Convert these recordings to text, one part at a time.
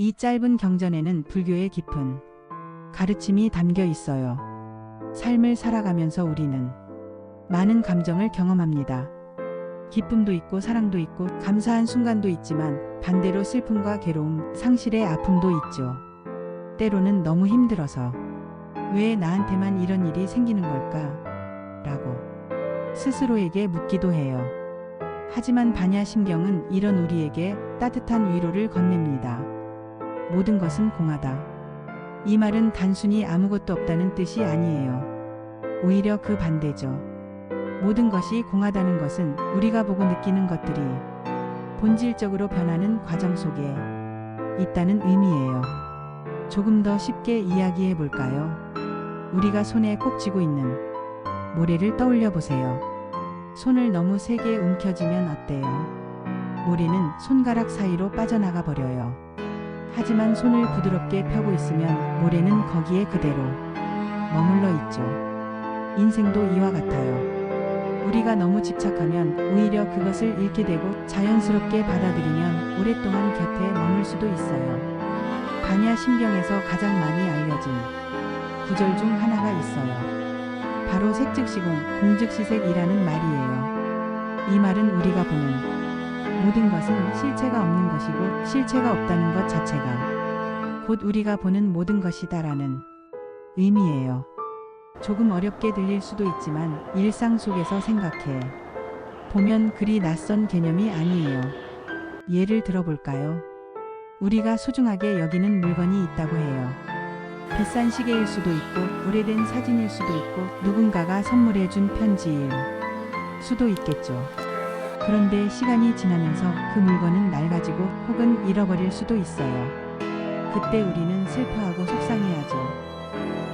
이 짧은 경전에는 불교의 깊은 가르침이 담겨 있어요. 삶을 살아가면서 우리는 많은 감정을 경험합니다. 기쁨도 있고 사랑도 있고 감사한 순간도 있지만 반대로 슬픔과 괴로움, 상실의 아픔도 있죠. 때로는 너무 힘들어서 왜 나한테만 이런 일이 생기는 걸까? 라고 스스로에게 묻기도 해요. 하지만 반야심경은 이런 우리에게 따뜻한 위로를 건넵니다. 모든 것은 공하다. 이 말은 단순히 아무것도 없다는 뜻이 아니에요. 오히려 그 반대죠. 모든 것이 공하다는 것은 우리가 보고 느끼는 것들이 본질적으로 변하는 과정 속에 있다는 의미예요. 조금 더 쉽게 이야기해 볼까요? 우리가 손에 꼭 쥐고 있는 모래를 떠올려 보세요. 손을 너무 세게 움켜쥐면 어때요? 모래는 손가락 사이로 빠져나가 버려요. 하지만 손을 부드럽게 펴고 있으면 모래는 거기에 그대로 머물러 있죠. 인생도 이와 같아요. 우리가 너무 집착하면 오히려 그것을 잃게 되고 자연스럽게 받아들이면 오랫동안 곁에 머물 수도 있어요. 반야심경에서 가장 많이 알려진 구절 중 하나가 있어요. 바로 색즉시공, 공즉시색이라는 말이에요. 이 말은 우리가 보는 모든 것은 실체가 없는 것이고 실체가 없다는 것 자체가 곧 우리가 보는 모든 것이다라는 의미예요. 조금 어렵게 들릴 수도 있지만 일상 속에서 생각해 보면 그리 낯선 개념이 아니에요. 예를 들어볼까요? 우리가 소중하게 여기는 물건이 있다고 해요. 비싼 시계일 수도 있고 오래된 사진일 수도 있고 누군가가 선물해준 편지일 수도 있겠죠. 그런데 시간이 지나면서 그 물건은 낡아지고 혹은 잃어버릴 수도 있어요. 그때 우리는 슬퍼하고 속상해하죠.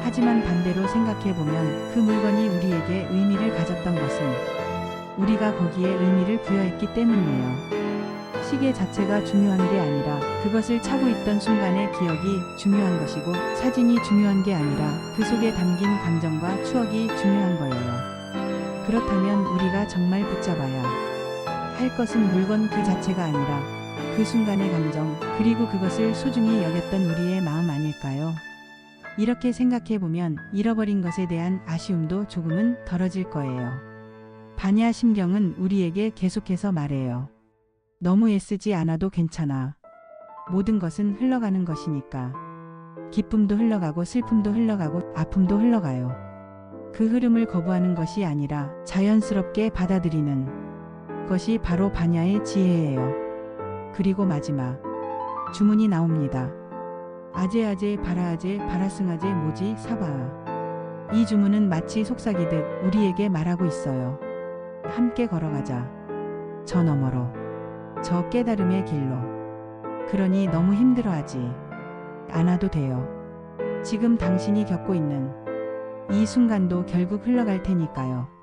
하지만 반대로 생각해보면 그 물건이 우리에게 의미를 가졌던 것은 우리가 거기에 의미를 부여했기 때문이에요. 시계 자체가 중요한 게 아니라 그것을 차고 있던 순간의 기억이 중요한 것이고 사진이 중요한 게 아니라 그 속에 담긴 감정과 추억이 중요한 거예요. 그렇다면 우리가 정말 붙잡아야 할 것은 물건 그 자체가 아니라 그 순간의 감정 그리고 그것을 소중히 여겼던 우리의 마음 아닐까요? 이렇게 생각해보면 잃어버린 것에 대한 아쉬움도 조금은 덜어질 거예요. 반야심경은 우리에게 계속해서 말해요. 너무 애쓰지 않아도 괜찮아. 모든 것은 흘러가는 것이니까. 기쁨도 흘러가고 슬픔도 흘러가고 아픔도 흘러가요. 그 흐름을 거부하는 것이 아니라 자연스럽게 받아들이는 것이 바로 반야의 지혜예요. 그리고 마지막 주문이 나옵니다. 아제아제 바라아제 바라승아제 모지 사바아. 이 주문은 마치 속삭이듯 우리에게 말하고 있어요. 함께 걸어가자. 저 너머로. 저 깨달음의 길로. 그러니 너무 힘들어하지 않아도 돼요. 지금 당신이 겪고 있는 이 순간도 결국 흘러갈 테니까요.